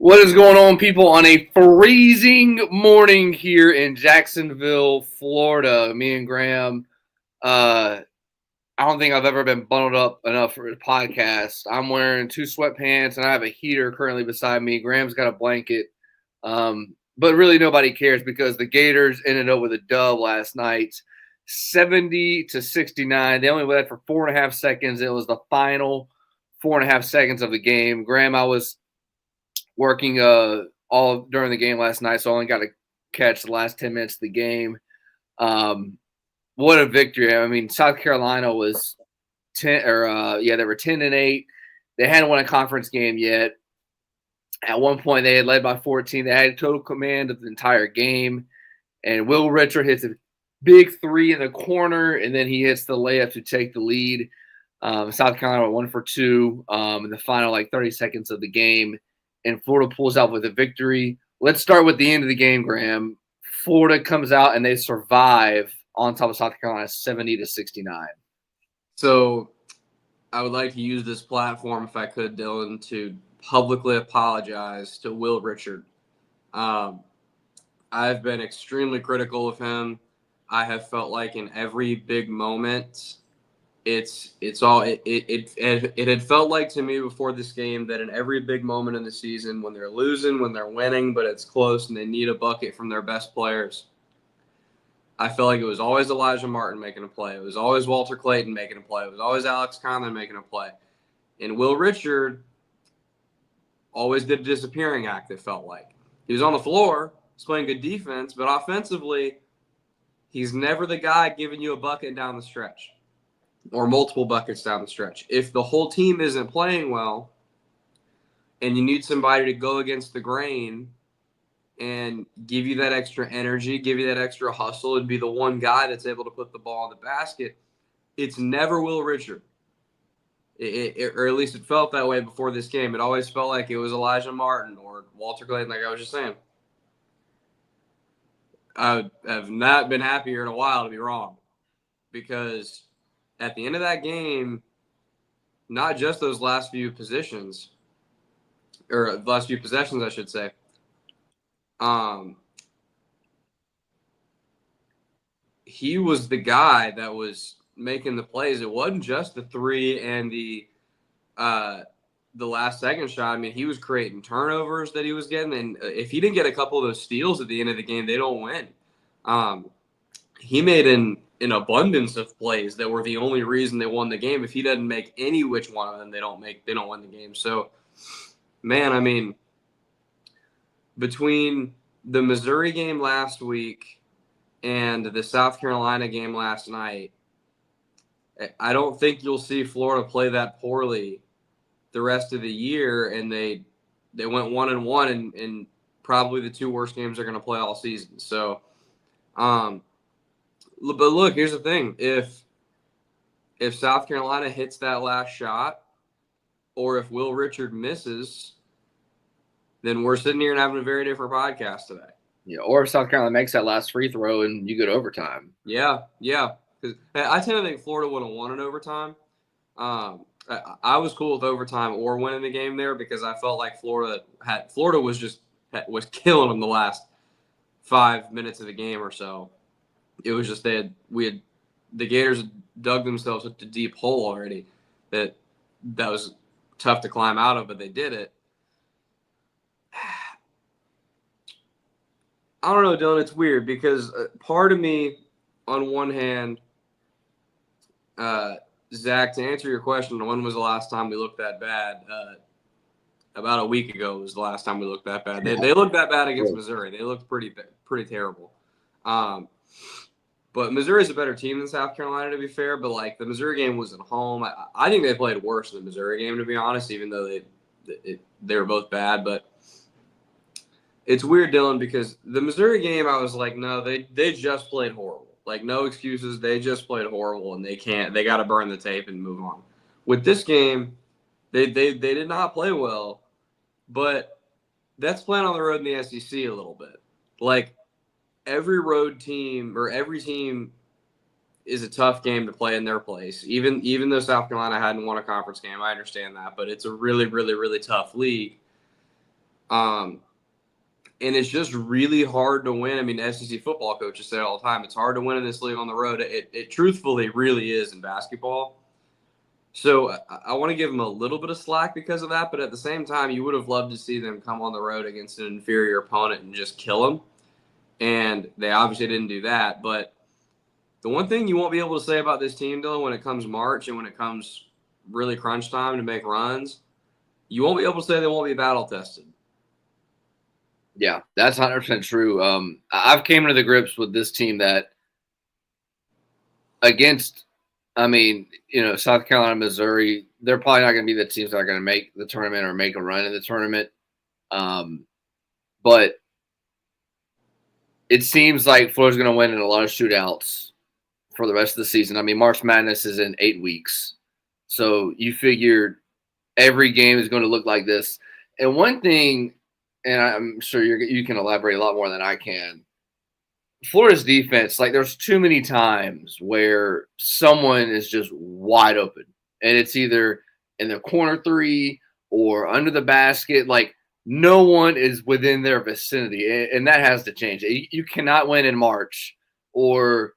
What is going on, people, on a freezing morning here in Jacksonville, Florida? Me and Graham, I don't think I've ever been bundled up enough for a podcast. I'm wearing two sweatpants, and I have a heater currently beside me. Graham's got a blanket. But really nobody cares because the Gators ended up with a dub last night, 70-69. They only led for 4.5 seconds. It was the final 4.5 seconds of the game. Graham, I was working all during the game last night, so I only got to catch the last 10 minutes of the game. What a victory. I mean, South Carolina was 10 or they were 10-8. They hadn't won a conference game yet. At one point, they had led by 14. They had total command of the entire game. And Will Richard hits a big three in the corner, and then he hits the layup to take the lead. South Carolina went 1 for 2 in the final 30 seconds of the game, and Florida pulls out with a victory. Let's start with the end of the game, Graham. Florida comes out, and they survive on top of South Carolina 70-69. So I would like to use this platform, if I could, Dylan, to publicly apologize to Will Richard. I've been extremely critical of him. I have felt like in every big moment, it had felt like to me before this game that in every big moment in the season, when they're losing, when they're winning, but it's close and they need a bucket from their best players, I felt like it was always Elijah Martin making a play. It was always Walter Clayton making a play. It was always Alex Conlon making a play. And Will Richard always did a disappearing act, it felt like. He was on the floor, he's playing good defense, but offensively, he's never the guy giving you a bucket down the stretch or multiple buckets down the stretch. If the whole team isn't playing well and you need somebody to go against the grain and give you that extra energy, give you that extra hustle, and be the one guy that's able to put the ball in the basket, it's never Will Richard. Or at least it felt that way before this game. It always felt like it was Elijah Martin or Walter Clayton, like I was just saying. I have not been happier in a while, to be wrong, because at the end of that game, not just those last few positions, or last few possessions, I should say, he was the guy that was making the plays. It wasn't just the three and the last second shot. I mean, he was creating turnovers that he was getting, and if he didn't get a couple of those steals at the end of the game, they don't win. He made an abundance of plays that were the only reason they won the game. If he doesn't make any which one of them, they don't win the game. So, man, I mean, between the Missouri game last week and the South Carolina game last night, I don't think you'll see Florida play that poorly the rest of the year, and they went 1-1, and probably the two worst games they're going to play all season. So, but look, here's the thing: if South Carolina hits that last shot, or if Will Richard misses, then we're sitting here and having a very different podcast today. Yeah, or if South Carolina makes that last free throw and you go to overtime. Yeah. Because I tend to think Florida would have won in overtime. I was cool with overtime or winning the game there because I felt like Florida was killing them the last 5 minutes of the game or so. It was just the Gators had dug themselves into a deep hole already that was tough to climb out of, but they did it. I don't know, Dylan. It's weird because part of me, on one hand, Zach, to answer your question, when was the last time we looked that bad? About a week ago was the last time we looked that bad. They looked that bad against Missouri. They looked pretty terrible. But Missouri's a better team than South Carolina, to be fair. But the Missouri game was at home. I think they played worse than the Missouri game, to be honest, even though they were both bad. But it's weird, Dylan, because the Missouri game, I was like, no, they just played horrible. No excuses. They just played horrible, and they got to burn the tape and move on. With this game, they did not play well, but that's playing on the road in the SEC a little bit. Every road team or every team is a tough game to play in their place. Even though South Carolina hadn't won a conference game, I understand that, but it's a really, really, really tough league. And it's just really hard to win. I mean, SEC football coaches say it all the time. It's hard to win in this league on the road. It truthfully really is in basketball. So I want to give them a little bit of slack because of that. But at the same time, you would have loved to see them come on the road against an inferior opponent and just kill them. And they obviously didn't do that. But the one thing you won't be able to say about this team, Dylan, when it comes March and when it comes really crunch time to make runs, you won't be able to say they won't be battle tested. Yeah, that's 100% true. I've came to the grips with this team that against, South Carolina, Missouri, they're probably not going to be the teams that are going to make the tournament or make a run in the tournament. But it seems like Florida's going to win in a lot of shootouts for the rest of the season. I mean, March Madness is in 8 weeks. So you figure every game is going to look like this. And one thing, and I'm sure you can elaborate a lot more than I can, Florida's defense, like there's too many times where someone is just wide open. And it's either in the corner 3 or under the basket. Like no one is within their vicinity. And that has to change. You cannot win in March or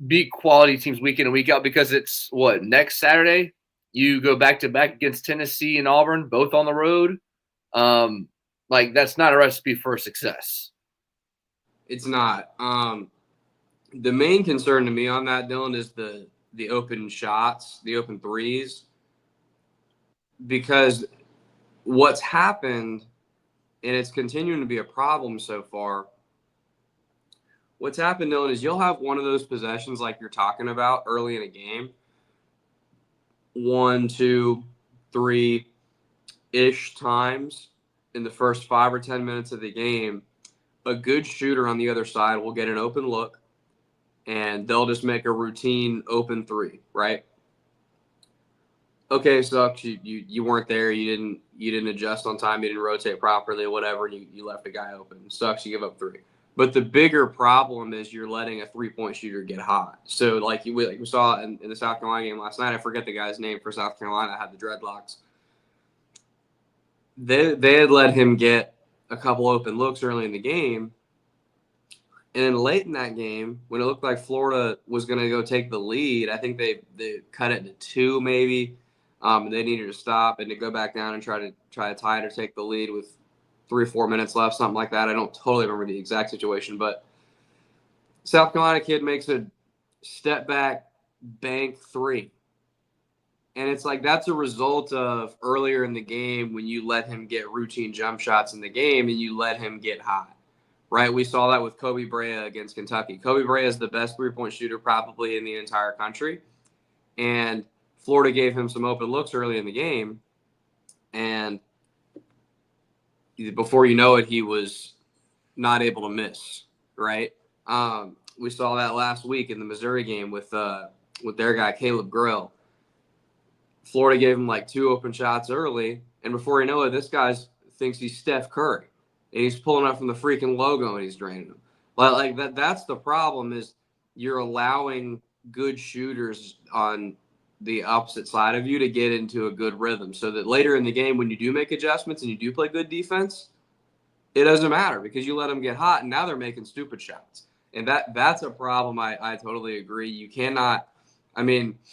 beat quality teams week in and week out because it's what, next Saturday? You go back to back against Tennessee and Auburn, both on the road. Like that's not a recipe for success. It's not. The main concern to me on that, Dylan, is the open shots, the open threes, because what's happened, and it's continuing to be a problem so far. What's happened, Dylan, is you'll have one of those possessions like you're talking about early in a game, 1, 2, 3-ish times in the first 5 or 10 minutes of the game. A good shooter on the other side will get an open look, and they'll just make a routine open 3, right? Okay, sucks. You weren't there. You didn't adjust on time. You didn't rotate properly, whatever. You left a guy open. Sucks. You give up 3. But the bigger problem is you're letting a 3-point shooter get hot. So like we saw in the South Carolina game last night. I forget the guy's name for South Carolina. I had the dreadlocks. They had let him get a couple open looks early in the game. And then late in that game, when it looked like Florida was going to go take the lead, I think they cut it to 2 maybe. And they needed to stop and to go back down and try to tie it or take the lead with 3 or 4 minutes left, something like that. I don't totally remember the exact situation, but South Carolina kid makes a step back bank 3. And it's like that's a result of earlier in the game when you let him get routine jump shots in the game and you let him get hot, right? We saw that with Kobe Brea against Kentucky. Kobe Brea is the best 3-point shooter probably in the entire country. And Florida gave him some open looks early in the game. And before you know it, he was not able to miss, right? We saw that last week in the Missouri game with their guy, Caleb Grill. Florida gave him like 2 open shots early, and before you know it, this guy thinks he's Steph Curry, and he's pulling up from the freaking logo and he's draining them. Like that. That's the problem is you're allowing good shooters on the opposite side of you to get into a good rhythm so that later in the game when you do make adjustments and you do play good defense, it doesn't matter because you let them get hot, and now they're making stupid shots. And that's a problem. I totally agree. You cannot – I mean –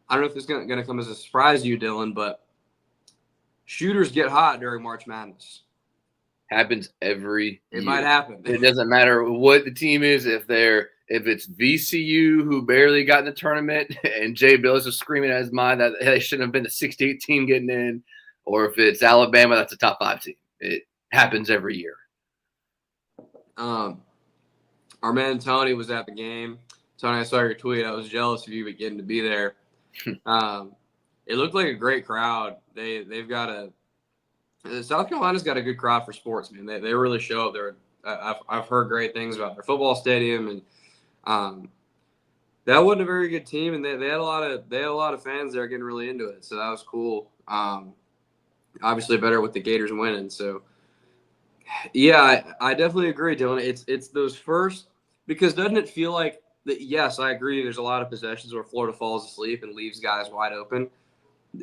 I don't know if this is going to come as a surprise to you, Dylan, but shooters get hot during March Madness. Happens every year. It might happen. It doesn't matter what the team is. If it's VCU who barely got in the tournament and Jay Billis is screaming at his mind that they shouldn't have been the 68 team getting in, or if it's Alabama, that's a top 5 team. It happens every year. Our man Tony was at the game. Tony, I saw your tweet. I was jealous of you getting to be there. It looked like a great crowd. They've got South Carolina's got a good crowd for sports, man. They really show up there. I've heard great things about their football stadium, and that wasn't a very good team, and they had a lot of fans there getting really into it. So that was cool. Obviously better with the Gators winning. So yeah, I definitely agree, Dylan. It's those first, because doesn't it feel like yes, I agree. There's a lot of possessions where Florida falls asleep and leaves guys wide open.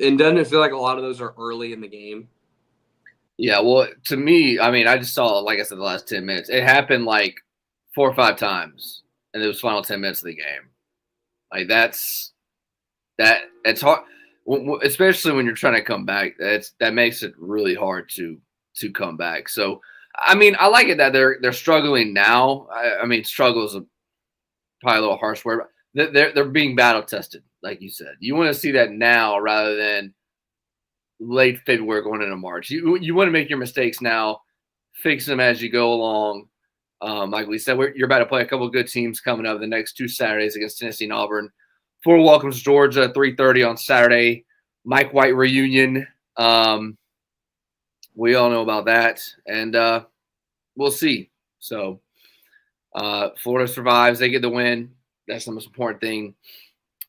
And doesn't it feel like a lot of those are early in the game? Yeah, well, to me, I mean, I just saw, like I said, the last 10 minutes. It happened like 4 or 5 times, and it was final 10 minutes of the game. Like it's hard, especially when you're trying to come back. That makes it really hard to come back. So, I mean, I like it that they're struggling now. I mean, struggle is probably a little harsh word. But they're being battle tested, like you said. You want to see that now rather than late February going into March. You want to make your mistakes now, fix them as you go along. Like we said, you're about to play a couple of good teams coming up the next 2 Saturdays against Tennessee and Auburn. Fort welcomes Georgia 3:30 on Saturday. Mike White reunion. We all know about that, and we'll see. So Florida survives; they get the win. That's the most important thing,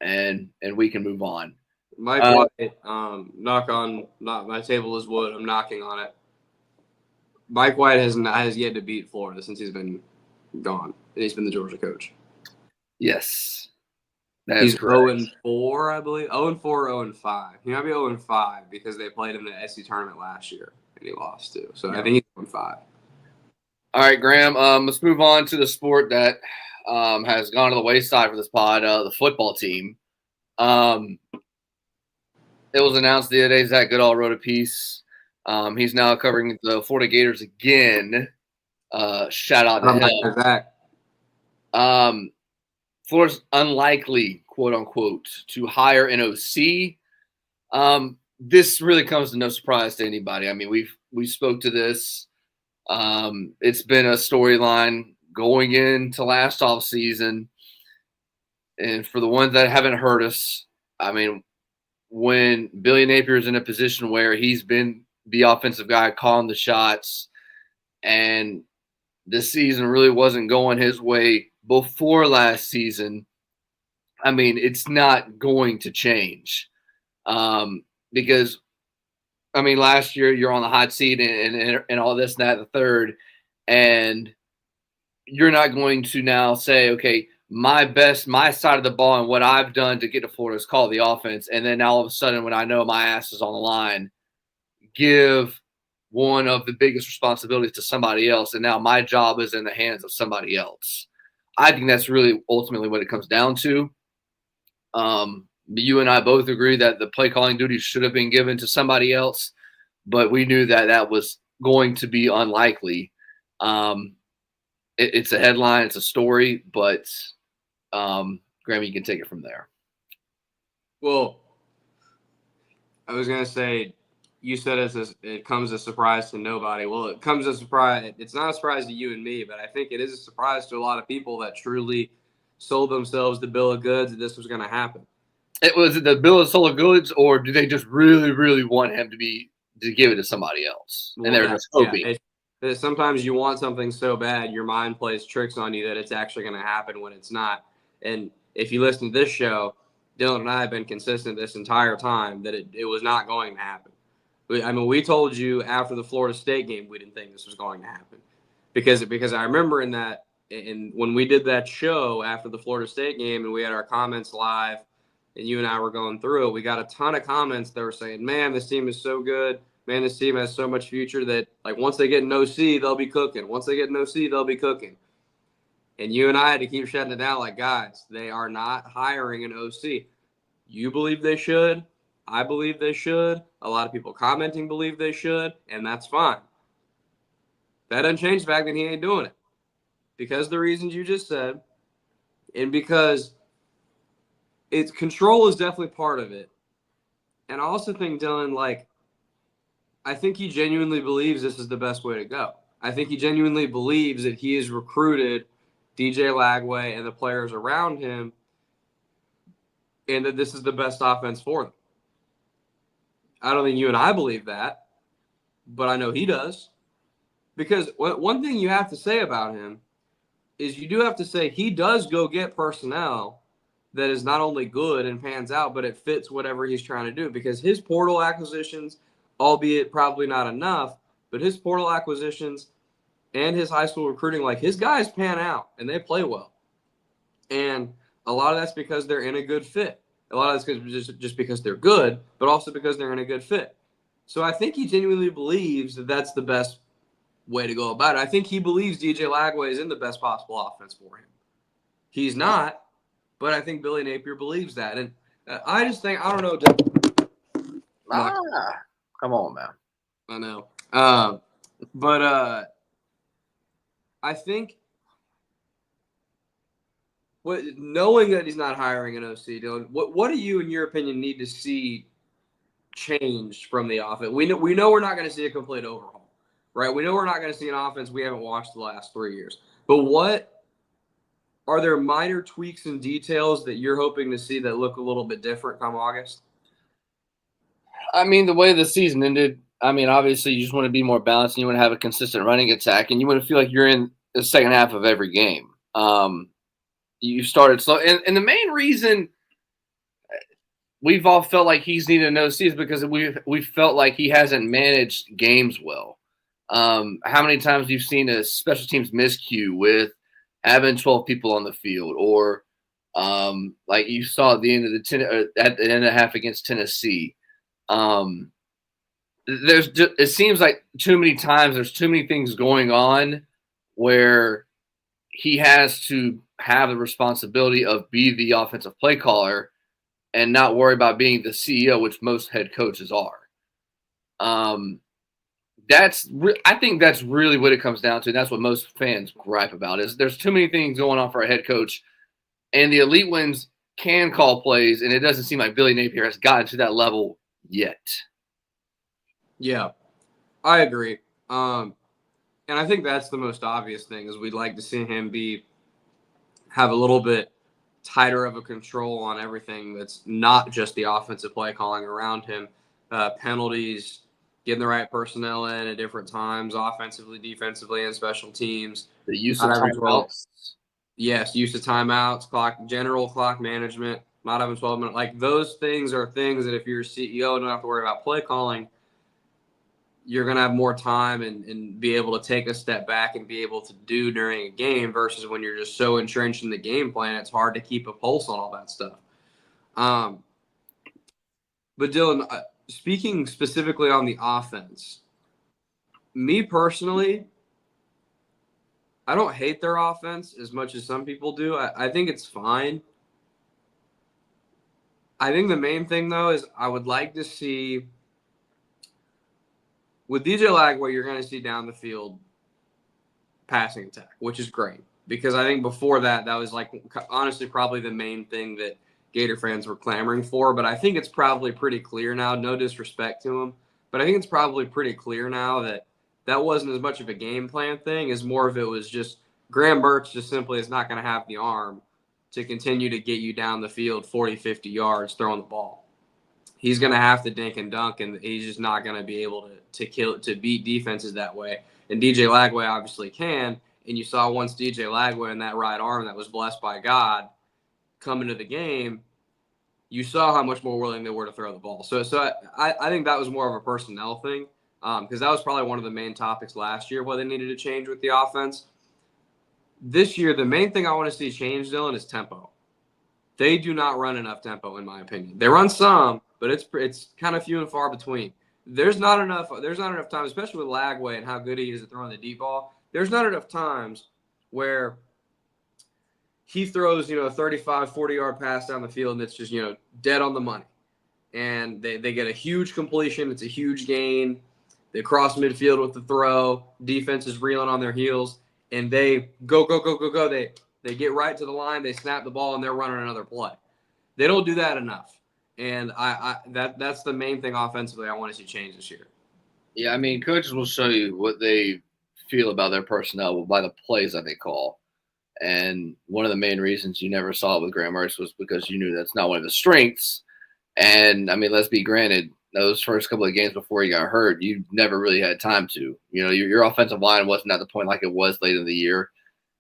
and we can move on. Mike White, not my table is wood. I'm knocking on it. Mike White has yet to beat Florida since he's been gone. And he's been the Georgia coach. Yes. He's 0-4, I believe. 0-4 or 0-5. He might be 0-5 because they played in the SEC tournament last year and he lost too. So yeah. I think he's 0-5. All right, Graham. Let's move on to the sport that has gone to the wayside for this pod, the football team. It was announced the other day Zach Goodall wrote a piece. He's now covering the Florida Gators again. Shout out to him. Zach. Florida's unlikely, quote unquote, to hire an OC. This really comes to no surprise to anybody. I mean, we spoke to this. It's been a storyline going into last offseason. And for the ones that haven't heard us, I mean, when Billy Napier is in a position where he's been the offensive guy calling the shots, and this season really wasn't going his way before last season, I mean, it's not going to change. Because, I mean, last year you're on the hot seat and all this, and that, the third, and you're not going to now say, okay, my side of the ball and what I've done to get to Florida is call the offense. And then all of a sudden, when I know my ass is on the line, give one of the biggest responsibilities to somebody else. And now my job is in the hands of somebody else. I think that's really ultimately what it comes down to. You and I both agree that the play calling duties should have been given to somebody else, but we knew that that was going to be unlikely. It's a headline, it's a story, but Graham, you can take it from there. Well, I was going to say, you said it comes as a surprise to nobody. Well, it comes as a surprise. It's not a surprise to you and me, but I think it is a surprise to a lot of people that truly sold themselves the bill of goods that this was going to happen. Was it the bill of sold of goods, or do they just really, really want him to give it to somebody else? And they're just hoping. Yeah, sometimes you want something so bad, your mind plays tricks on you that it's actually going to happen when it's not. And if you listen to this show, Dylan and I have been consistent this entire time that it was not going to happen. I mean, we told you after the Florida State game we didn't think this was going to happen because I remember when we did that show after the Florida State game and we had our comments live and you and I were going through it, we got a ton of comments that were saying, man, this team is so good. Man, this team has so much future that, like, once they get an OC, they'll be cooking. Once they get an OC, they'll be cooking. And you and I had to keep shutting it down like, guys, they are not hiring an OC. You believe they should. I believe they should. A lot of people commenting believe they should, and that's fine. That doesn't change the fact that he ain't doing it. Because the reasons you just said, and because it's control is definitely part of it. And I also think, Dylan, like, I think he genuinely believes this is the best way to go. I think he genuinely believes that he has recruited DJ Lagway and the players around him and that this is the best offense for them. I don't think you and I believe that, but I know he does. Because one thing you have to say about him is you do have to say he does go get personnel that is not only good and pans out, but it fits whatever he's trying to do. Because his portal acquisitions, albeit probably not enough, but his portal acquisitions and his high school recruiting, like, his guys pan out and they play well. And a lot of that's because they're in a good fit. A lot of that's just because they're good, but also because they're in a good fit. So I think he genuinely believes that that's the best way to go about it. I think he believes DJ Lagway is in the best possible offense for him. He's not, but I think Billy Napier believes that. And I just think, I don't know. Come on, man. I know. But I think knowing that he's not hiring an OC, Dylan, what do you, in your opinion, need to see change from the offense? We know we're not going to see a complete overhaul, right? We know we're not going to see an offense we haven't watched the last 3 years. But what are there minor tweaks and details that you're hoping to see that look a little bit different come August? I mean, the way the season ended, I mean, obviously you just want to be more balanced and you want to have a consistent running attack and you want to feel like you're in the second half of every game. You started slow. And the main reason we've all felt like he's needed an OC is because we felt like he hasn't managed games well. How many times you've seen a special teams miscue with having 12 people on the field, or like you saw at the end of at the end of the half against Tennessee. It seems like too many times there's too many things going on where he has to have the responsibility of be the offensive play caller and not worry about being the CEO, which most head coaches are. I think that's really what it comes down to. And that's what most fans gripe about is there's too many things going on for a head coach, and the elite ones can call plays, and it doesn't seem like Billy Napier has gotten to that level yet. Yeah, I agree. And I think that's the most obvious thing is we'd like to see him have a little bit tighter of a control on everything that's not just the offensive play calling around him. Penalties, getting the right personnel in at different times, offensively, defensively, and special teams. The use of timeouts. Yes, use of timeouts, general clock management, not having 12 minutes. Like those things are things that if you're a CEO, don't have to worry about play calling. You're going to have more time and be able to take a step back and be able to do during a game versus when you're just so entrenched in the game plan, it's hard to keep a pulse on all that stuff. But Dylan, speaking specifically on the offense, me personally, I don't hate their offense as much as some people do. I think it's fine. I think the main thing, though, is I would like to see – with DJ Lagway, you're going to see down the field passing attack, which is great. Because I think before that was like honestly probably the main thing that Gator fans were clamoring for. But I think it's probably pretty clear now, no disrespect to him, but I think it's probably pretty clear now that that wasn't as much of a game plan thing as more of it was just Graham Burks just simply is not going to have the arm to continue to get you down the field 40, 50 yards throwing the ball. He's going to have to dink and dunk, and he's just not going to be able to beat defenses that way. And DJ Lagway obviously can. And you saw once DJ Lagway and that right arm that was blessed by God come into the game, you saw how much more willing they were to throw the ball. So I think that was more of a personnel thing because that was probably one of the main topics last year, what they needed to change with the offense. This year, the main thing I want to see change, Dylan, is tempo. They do not run enough tempo, in my opinion. They run some, but it's kind of few and far between. There's not enough time, especially with Lagway and how good he is at throwing the deep ball. There's not enough times where he throws, a 35, 40-yard pass down the field and it's just, dead on the money. And they get a huge completion. It's a huge gain. They cross midfield with the throw. Defense is reeling on their heels. And they go. They get right to the line. They snap the ball, and they're running another play. They don't do that enough. And that's the main thing offensively I want to see change this year. Yeah, I mean, coaches will show you what they feel about their personnel by the plays that they call. And one of the main reasons you never saw it with Graham Mertz was because you knew that's not one of his strengths. And, I mean, let's be granted, those first couple of games before he got hurt, you never really had time to. Your offensive line wasn't at the point like it was late in the year.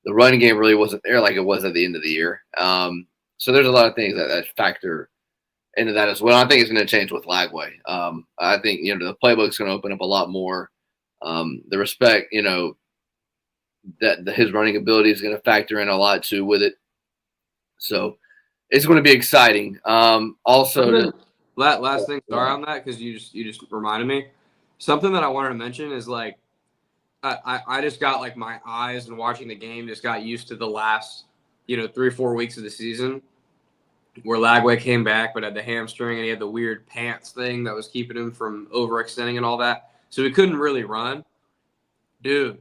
The running game really wasn't there like it was at the end of the year. So there's a lot of things that factor into that as well. I think it's going to change with Lagway. I think, the playbook's going to open up a lot more. The respect, that his running ability is going to factor in a lot too with it. So it's going to be exciting. Also, last thing, sorry on that because you just reminded me. Something that I wanted to mention is like I just got like my eyes and watching the game just got used to the last 3 or 4 weeks of the season where Lagway came back but had the hamstring and he had the weird pants thing that was keeping him from overextending and all that, so he couldn't really run. Dude,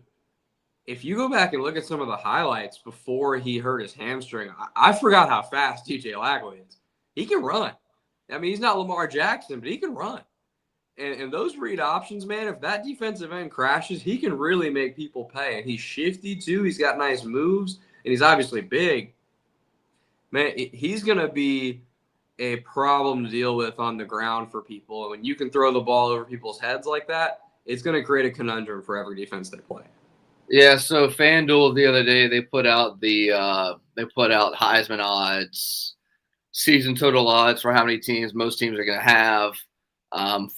if you go back and look at some of the highlights before he hurt his hamstring, I forgot how fast TJ Lagway is. He can run. I mean, he's not Lamar Jackson, but he can run. And those read options, man, if that defensive end crashes, he can really make people pay. And he's shifty, too. He's got nice moves, and he's obviously big. Man, he's going to be a problem to deal with on the ground for people. And when you can throw the ball over people's heads like that, it's going to create a conundrum for every defense they play. Yeah, so FanDuel the other day they put out Heisman odds, season total odds for how many teams most teams are going to have.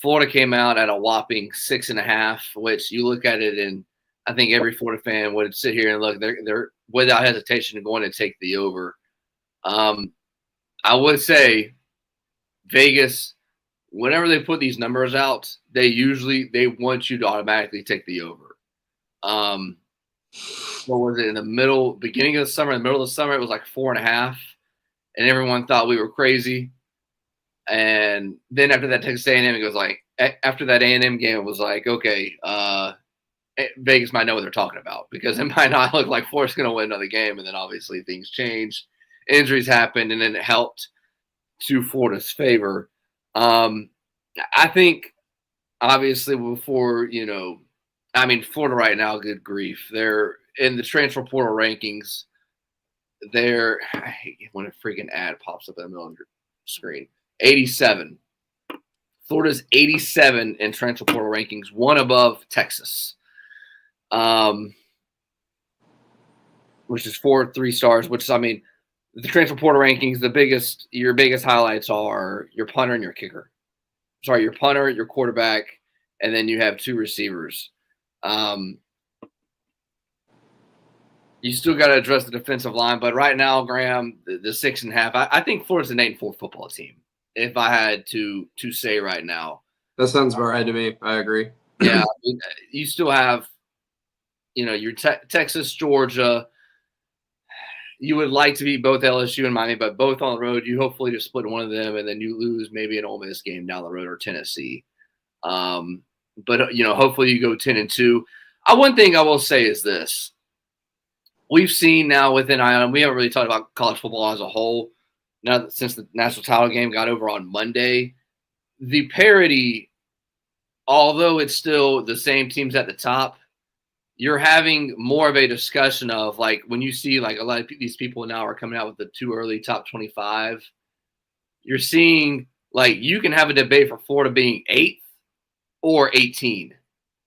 Florida came out at a whopping 6.5, which you look at it and I think every Florida fan would sit here and look. They're without hesitation going to take the over. I would say Vegas, whenever they put these numbers out, they want you to automatically take the over. What was it in the beginning of the summer? In the middle of the summer, it was like 4.5, and everyone thought we were crazy. And then after that Texas A&M, it was like after that A&M game, it was like, okay, Vegas might know what they're talking about because it might not look like Florida's going to win another game, and then obviously things changed, injuries happened, and then it helped to Florida's favor. I think obviously before Florida right now, good grief, they're in the transfer portal rankings. I hate when a freaking ad pops up in the middle of your screen. 87. Florida's 87 in transfer portal rankings, one above Texas, which is 3 stars. Which is, I mean, the transfer portal rankings, your biggest highlights are your punter and your kicker. Sorry, your punter, your quarterback, and then you have 2 receivers. You still got to address the defensive line, but right now, Graham, the 6.5. I think Florida's an 8-4 football team. If I had to say right now, that sounds about right to me. I agree. Yeah, I mean, you still have, your Texas, Georgia. You would like to beat both LSU and Miami, but both on the road. You hopefully just split one of them, and then you lose maybe an Ole Miss game down the road or Tennessee. But hopefully you go 10-2. One thing I will say is this: we've seen now within ION, we haven't really talked about college football as a whole. Now, since the national title game got over on Monday, the parity, although it's still the same teams at the top, you're having more of a discussion of like when you see like a lot of these people now are coming out with the too early top 25. You're seeing like you can have a debate for Florida being 8th or 18,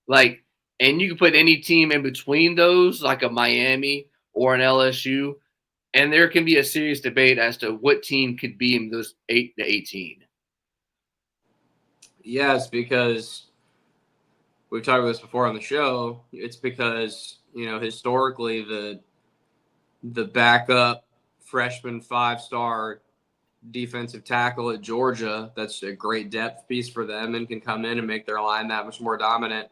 like, and you can put any team in between those, like a Miami or an LSU. And there can be a serious debate as to what team could be in those 8 to 18. Yes, because we've talked about this before on the show. It's because, historically the backup freshman 5-star defensive tackle at Georgia, that's a great depth piece for them and can come in and make their line that much more dominant.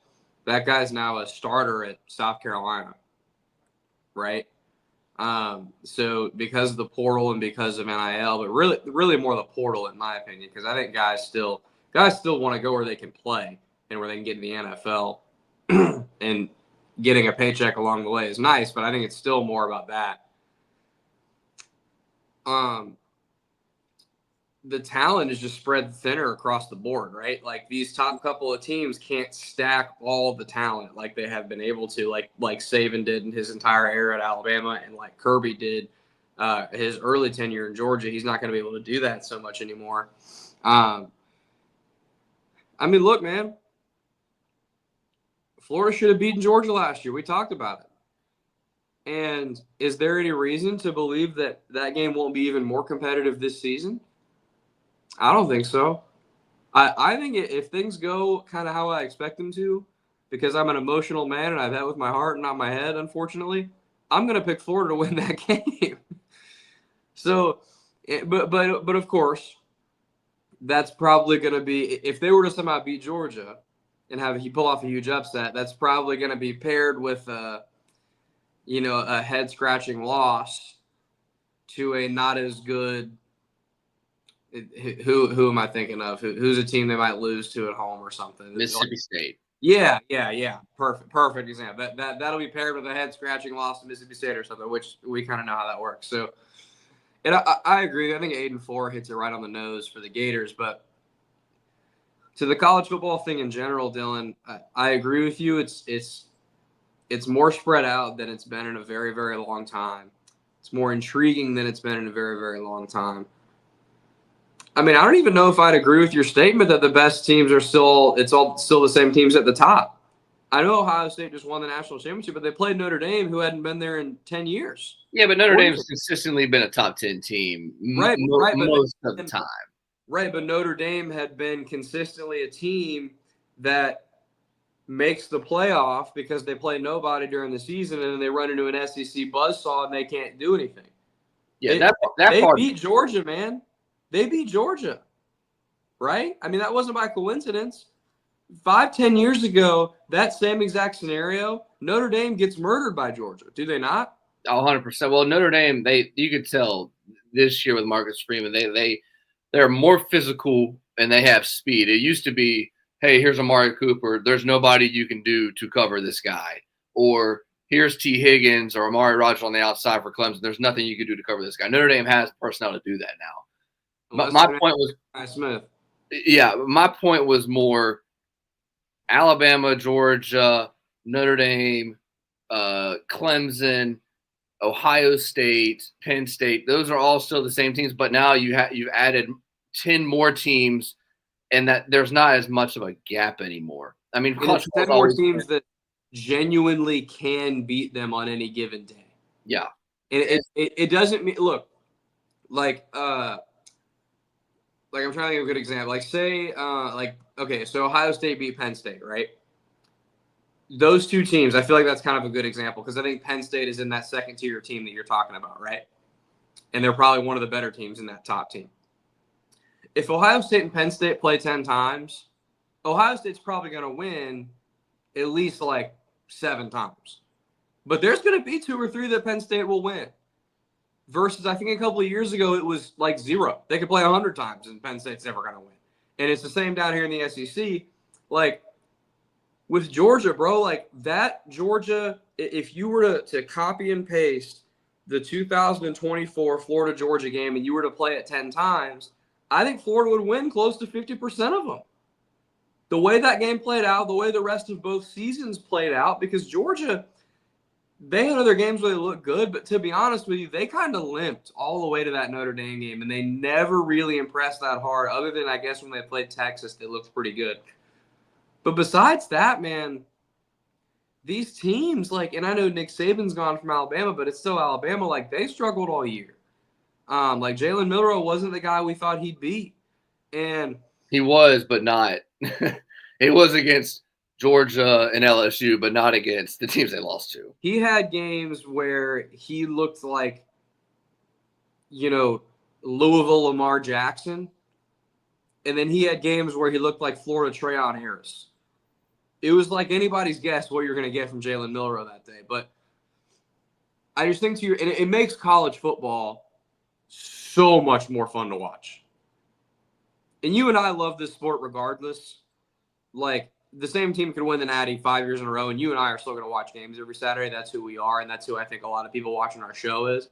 That guy's now a starter at South Carolina, right? So because of the portal and because of NIL, but really more the portal in my opinion, because I think guys still want to go where they can play and where they can get in the NFL and getting a paycheck along the way is nice, but I think it's still more about that. The talent is just spread thinner across the board, right? Like these top couple of teams can't stack all the talent like they have been able to, like Saban did in his entire era at Alabama, and like Kirby did his early tenure in Georgia. He's not going to be able to do that so much anymore. I mean, look, man, Florida should have beaten Georgia last year. We talked about it. And is there any reason to believe that that game won't be even more competitive this season? I don't think so. I think if things go kind of how I expect them to, because I'm an emotional man and I bet with my heart and not my head, unfortunately, I'm going to pick Florida to win that game. So, but of course, that's probably going to be, if they were to somehow beat Georgia, and you pull off a huge upset, that's probably going to be paired with a head scratching loss to a not as good. Who am I thinking of? Who's a team they might lose to at home or something? Mississippi State. Yeah. Perfect example. That'll be paired with a head scratching loss to Mississippi State or something, which we kind of know how that works. So, and I agree. I think 8-4 hits it right on the nose for the Gators. But to the college football thing in general, Dylan, I agree with you. It's more spread out than it's been in a very, very long time. It's more intriguing than it's been in a very, very long time. I mean, I don't even know if I'd agree with your statement that the best teams are still the same teams at the top. I know Ohio State just won the national championship, but they played Notre Dame, who hadn't been there in 10 years. Yeah, but Notre Dame's consistently been a top 10 team most of the time. Right, but Notre Dame had been consistently a team that makes the playoff because they play nobody during the season, and then they run into an SEC buzzsaw and they can't do anything. Yeah, they beat Georgia, man. They beat Georgia, right? I mean, that wasn't by coincidence. 5-10 years ago, that same exact scenario, Notre Dame gets murdered by Georgia. Do they not? 100%. Well, Notre Dame, you could tell this year with Marcus Freeman, they're more physical and they have speed. It used to be, hey, here's Amari Cooper. There's nobody you can do to cover this guy. Or here's T. Higgins or Amari Rodgers on the outside for Clemson. There's nothing you can do to cover this guy. Notre Dame has personnel to do that now. My point was Smith. Yeah, my point was more Alabama, Georgia, Notre Dame, Clemson, Ohio State, Penn State. Those are all still the same teams, but now you've added 10 more teams, and that there's not as much of a gap anymore. I mean, 10 more teams that genuinely can beat them on any given day. Yeah, and it doesn't mean like I'm trying to think of a good example. Like say okay, so Ohio State beat Penn State, right? Those two teams, I feel like that's kind of a good example because I think Penn State is in that second tier team that you're talking about, right? And they're probably one of the better teams in that top team. If Ohio State and Penn State play 10 times, Ohio State's probably going to win at least 7 times. But there's going to be 2 or 3 that Penn State will win. Versus, I think a couple of years ago, it was 0. They could play 100 times, and Penn State's never going to win. And it's the same down here in the SEC. With Georgia, bro, that Georgia, if you were to copy and paste the 2024 Florida-Georgia game and you were to play it 10 times, I think Florida would win close to 50% of them. The way that game played out, the way the rest of both seasons played out, because Georgia – they had other games where they looked good, but to be honest with you, they kind of limped all the way to that Notre Dame game, and they never really impressed that hard, other than, I guess, when they played Texas, they looked pretty good. But besides that, man, these teams, and I know Nick Saban's gone from Alabama, but it's still Alabama, they struggled all year. Jalen Milroe wasn't the guy we thought he'd be. And he was, but not. It was against Georgia and LSU, but not against the teams they lost to. He had games where he looked like, Louisville Lamar Jackson. And then he had games where he looked like Florida Treyon Harris. It was like anybody's guess what you're going to get from Jalen Milroe that day. But I just think and it makes college football so much more fun to watch. And you and I love this sport regardless. The same team could win the Natty 5 years in a row, and you and I are still going to watch games every Saturday. That's who we are, and that's who I think a lot of people watching our show is.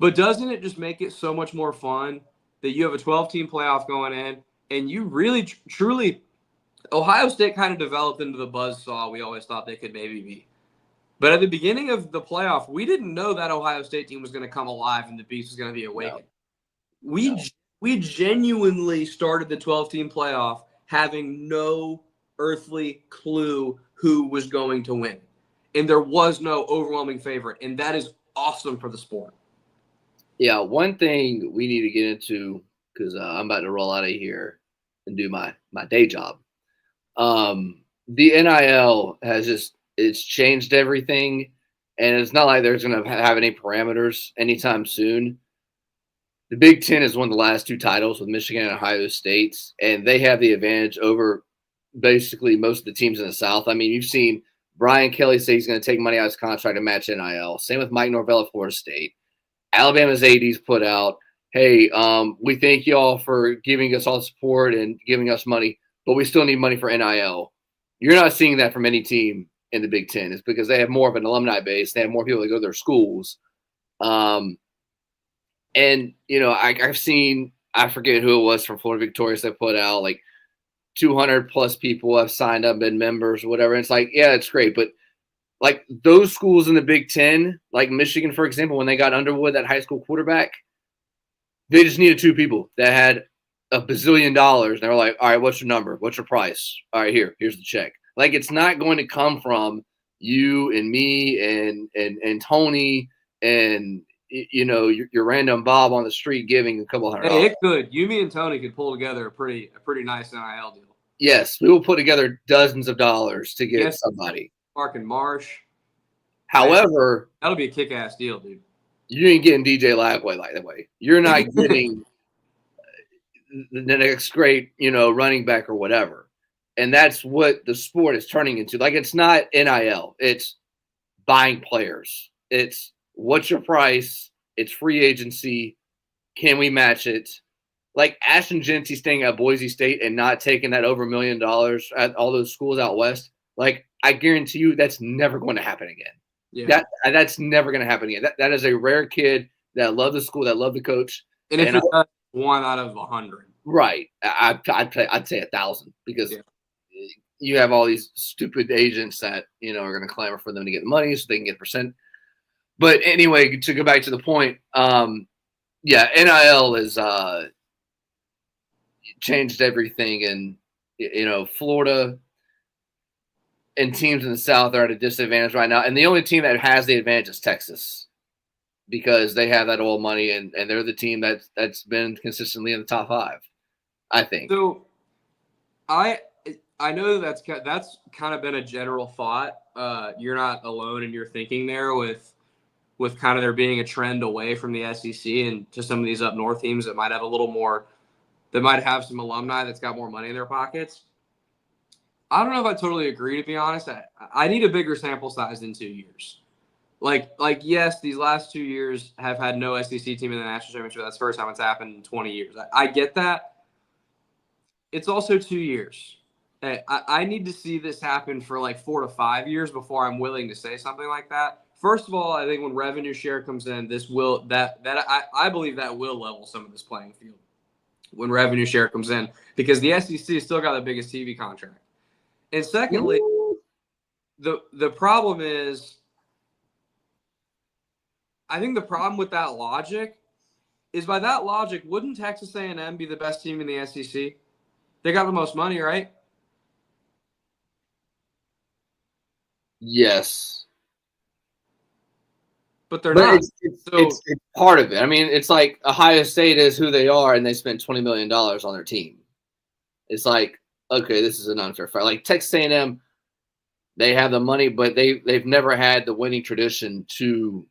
But doesn't it just make it so much more fun that you have a 12-team playoff going in, and you really, truly – Ohio State kind of developed into the buzzsaw we always thought they could maybe be. But at the beginning of the playoff, we didn't know that Ohio State team was going to come alive and the beast was going to be awakened. No. We genuinely started the 12-team playoff having no earthly clue who was going to win. And there was no overwhelming favorite. And that is awesome for the sport. Yeah, one thing we need to get into, because I'm about to roll out of here and do my day job. The NIL it's changed everything. And it's not like there's going to have any parameters anytime soon. The Big Ten has won the last 2 titles with Michigan and Ohio State, and they have the advantage over basically most of the teams in the South. I mean, you've seen Brian Kelly say he's going to take money out of his contract to match NIL. Same with Mike Norvell at Florida State. Alabama's AD's put out, hey, we thank y'all for giving us all the support and giving us money, but we still need money for NIL. You're not seeing that from any team in the Big Ten. It's because they have more of an alumni base. They have more people that go to their schools. And, I've seen, I forget who it was from Florida Victorious that put out like 200 plus people have signed up, been members or whatever. And it's like, yeah, it's great. But like those schools in the Big Ten, like Michigan, for example, when they got Underwood, that high school quarterback, they just needed 2 people that had $1 bazillion. And they were like, all right, what's your number? What's your price? All right, here's the check. Like, it's not going to come from you and me and Tony and, your random Bob on the street giving a couple $100. Hey, it could. You, me, and Tony could pull together a pretty nice NIL deal. Yes, we will put together dozens of dollars to get somebody. Mark and Marsh. However, that'll be a kick-ass deal, dude. You ain't getting DJ Lagway like that way. You're not getting the next great, running back or whatever. And that's what the sport is turning into. Like, it's not NIL. It's buying players. It's what's your price? It's free agency. Can we match it? Like Ashton Genty staying at Boise State and not taking that over $1 million at all those schools out west. Like, I guarantee you that's never going to happen again. Yeah. That's never going to happen again. That is a rare kid that loved the school, that loved the coach. And if it's 1 out of 100. Right. I'd say 1,000 because you have all these stupid agents that, are going to clamor for them to get the money so they can get a percent. But anyway, to go back to the point, NIL is changed everything. And, Florida and teams in the South are at a disadvantage right now. And the only team that has the advantage is Texas because they have that oil money and they're the team that's been consistently in the top 5, I think. So I know that's kind of been a general thought. You're not alone in your thinking there with kind of there being a trend away from the SEC and to some of these up north teams that might have a little more, that might have some alumni that's got more money in their pockets. I don't know if I totally agree, to be honest. I need a bigger sample size than 2 years. Like yes, these last 2 years have had no SEC team in the national championship. That's the first time it's happened in 20 years. I get that. It's also 2 years. I need to see this happen for like 4 to 5 years before I'm willing to say something like that. First of all, I think when revenue share comes in, I believe that will level some of this playing field when revenue share comes in because the SEC still got the biggest TV contract. And secondly, the problem is, I think the problem with that logic is by that logic, wouldn't Texas A&M be the best team in the SEC? They got the most money, right? Yes. But they're not. It's part of it. I mean, it's like Ohio State is who they are, and they spent $20 million on their team. It's like, okay, this is an unfair fight. Like Texas A&M, they have the money, but they've never had the winning tradition to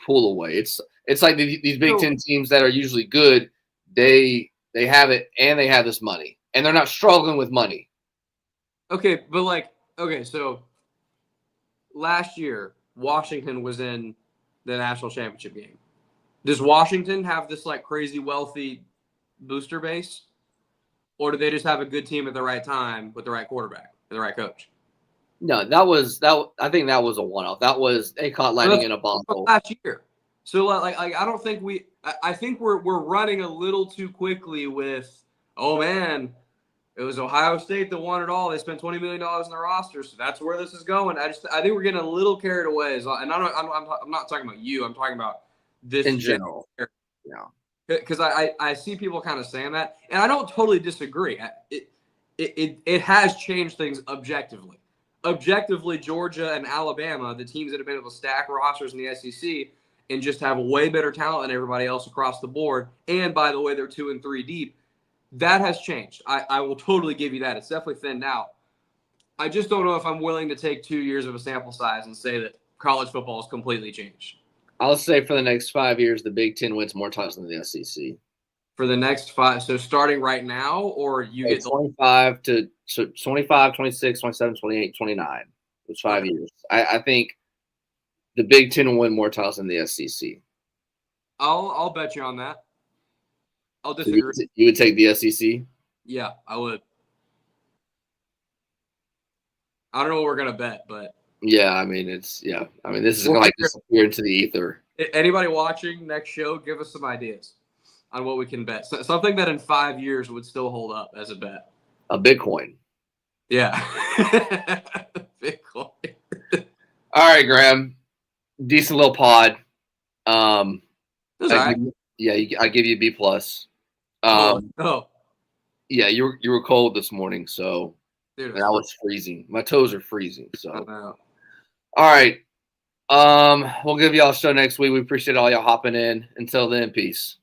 pull away. It's like these Big Ten teams that are usually good. They have it, and they have this money, and they're not struggling with money. Okay, but so last year Washington was in the national championship game. Does Washington have this like crazy wealthy booster base? Or do they just have a good team at the right time with the right quarterback and the right coach? No, I think that was a one-off. That was they caught lightning in a bottle last year. So I don't think I think we're running a little too quickly with, oh man, it was Ohio State that won it all. They spent $20 million in their roster, so that's where this is going. I think we're getting a little carried away. And I'm not talking about you. I'm talking about this in general. Yeah. Because I see people kind of saying that, and I don't totally disagree. It has changed things objectively. Objectively, Georgia and Alabama, the teams that have been able to stack rosters in the SEC and just have way better talent than everybody else across the board, and by the way, they're 2 and 3 deep, that has changed. I will totally give you that. It's definitely thinned out. I just don't know if I'm willing to take 2 years of a sample size and say that college football has completely changed. I'll say for the next 5 years, the Big Ten wins more titles than the SEC. For the next 5, so starting right now, or you Okay, get the 25 to 25, 26, 27, 28, 29. Those 5 Okay. years. I think the Big Ten will win more titles than the SEC. I'll bet you on that. I'll So disagree. you would take the SEC? Yeah, I would. I don't know what we're gonna bet, but Yeah, I mean this is we'll gonna like figure it disappear into the ether. Anybody watching next show, give us some ideas on what we can bet. Something that in 5 years would still hold up as a bet. A Bitcoin. Yeah. Bitcoin. All right, Graham. Decent little pod. That's all right. I give you a B plus. Oh. Yeah, you were cold this morning, so Dude, and I was freezing. My toes are freezing. So I know. all right. We'll give y'all a show next week. We appreciate all y'all hopping in. Until then, peace.